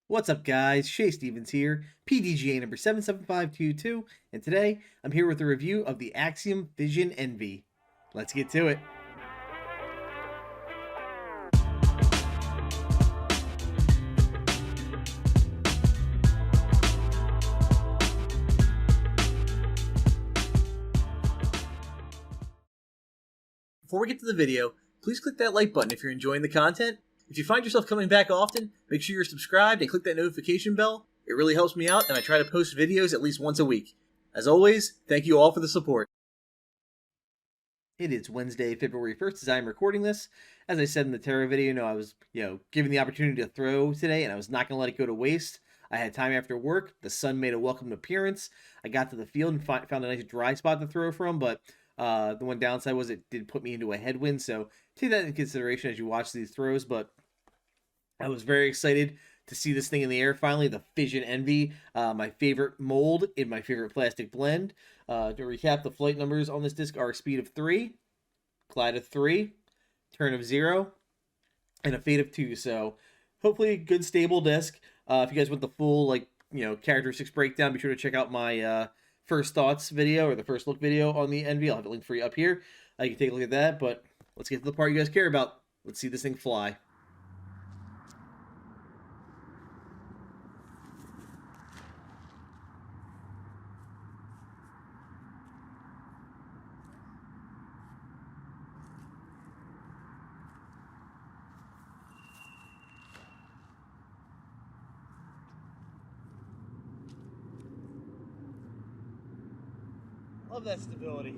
What's up, guys? Shay Stevens here, PDGA number 77522, and today I'm here with a review of the Axiom Fission Envy. Let's get to it. Before we get to the video, please click that like button if you're enjoying the content. If you find yourself coming back often, make sure you're subscribed and click that notification bell. It really helps me out, and I try to post videos at least once a week. As always, thank you all for the support. It is Wednesday, February 1st as I'm recording this. As I said in the Terra video, I was, given the opportunity to throw today, and I was not going to let it go to waste. I had time after work. The sun made a welcome appearance. I got to the field and found a nice dry spot to throw from, but the one downside was it did put me into a headwind, so take that into consideration as you watch these throws. But I was very excited to see this thing in the air finally, the Fission Envy, my favorite mold in my favorite plastic blend. To recap, the flight numbers on this disc are speed of 3, glide of 3, turn of 0, and a fade of 2. So hopefully a good stable disc. If you guys want the full characteristics breakdown, be sure to check out my first thoughts video or the first look video on the Envy. I'll have a link for you up here. You can take a look at that, but let's get to the part you guys care about. Let's see this thing fly. Love that stability.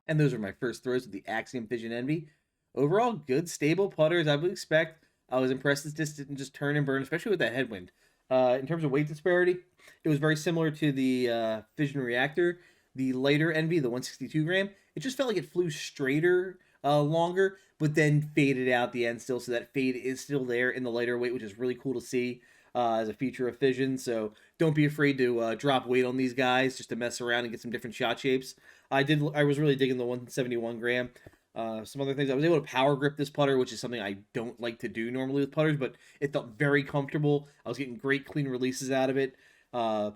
And those are my first throws with the Axiom Fission Envy. Overall, good, stable putters I would expect. I was impressed this didn't just turn and burn, especially with that headwind. In terms of weight disparity, it was very similar to the Fission Reactor, the lighter Envy, the 162 gram. It just felt like it flew straighter, longer, but then faded out the end still. So that fade is still there in the lighter weight, which is really cool to see as a feature of Fission. So don't be afraid to drop weight on these guys just to mess around and get some different shot shapes. I was really digging the 171 gram. Some other things, I was able to power grip this putter, which is something I don't like to do normally with putters, but it felt very comfortable. I was getting great clean releases out of it. So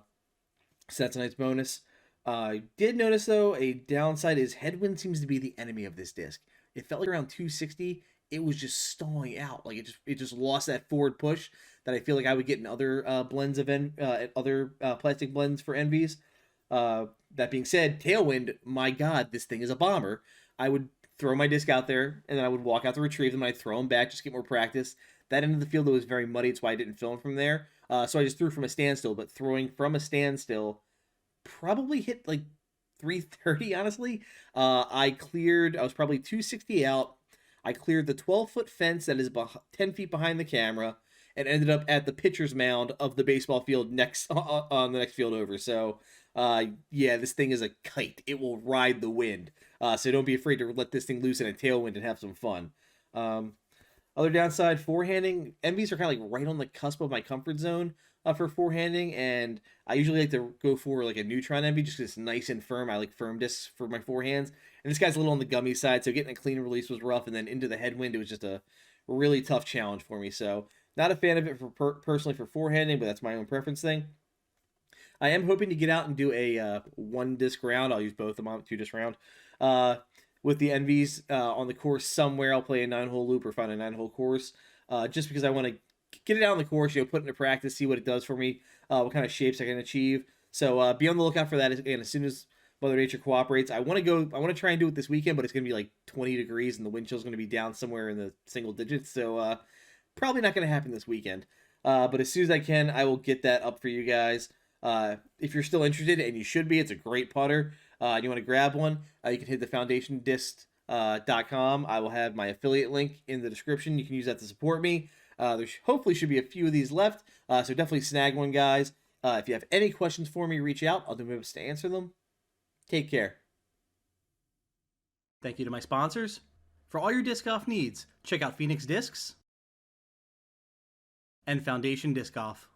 that's a nice bonus. I did notice, though, a downside is headwind seems to be the enemy of this disc. It felt like around 260, it was just stalling out. Like it just lost that forward push that I feel like I would get in other blends of other plastic blends for Envies. That being said, tailwind, my God, this thing is a bomber. I would throw my disc out there, and then I would walk out to retrieve them, and I'd throw them back, just get more practice. That end of the field was very muddy, that's why I didn't film from there. So I just threw from a standstill, but throwing from a standstill probably hit like 330, honestly. I was probably 260 out. I cleared the 12-foot fence that is 10 feet behind the camera and ended up at the pitcher's mound of the baseball field next on the next field over. So, yeah, this thing is a kite. It will ride the wind. So don't be afraid to let this thing loose in a tailwind and have some fun. Um, Other downside, forehanding. Envies are kind of like right on the cusp of my comfort zone for forehanding, and I usually like to go for like a neutron envy just because it's nice and firm. I like firm discs for my forehands, and this guy's a little on the gummy side, so getting a clean release was rough, and then into the headwind, it was just a really tough challenge for me. So not a fan of it for personally for forehanding, but that's my own preference thing. I am hoping to get out and do a one disc round. I'll use both of them on 2 disc round. Uh, with the Envies on the course somewhere, I'll play a 9-hole loop or find a 9-hole course. Just because I want to get it out on the course, put it into practice, see what it does for me, what kind of shapes I can achieve. So be on the lookout for that. Again, as soon as Mother Nature cooperates, I want to try and do it this weekend, but it's going to be like 20 degrees and the wind chill is going to be down somewhere in the single digits. So probably not going to happen this weekend. But as soon as I can, I will get that up for you guys. If you're still interested, and you should be, it's a great putter. And you want to grab one, you can hit the foundationdisc.com. I will have my affiliate link in the description. You can use that to support me. There hopefully should be a few of these left, so definitely snag one, guys. If you have any questions for me, reach out. I'll do my best to answer them. Take care. Thank you to my sponsors. For all your disc golf needs, check out Phoenix Discs and Foundation Disc Golf.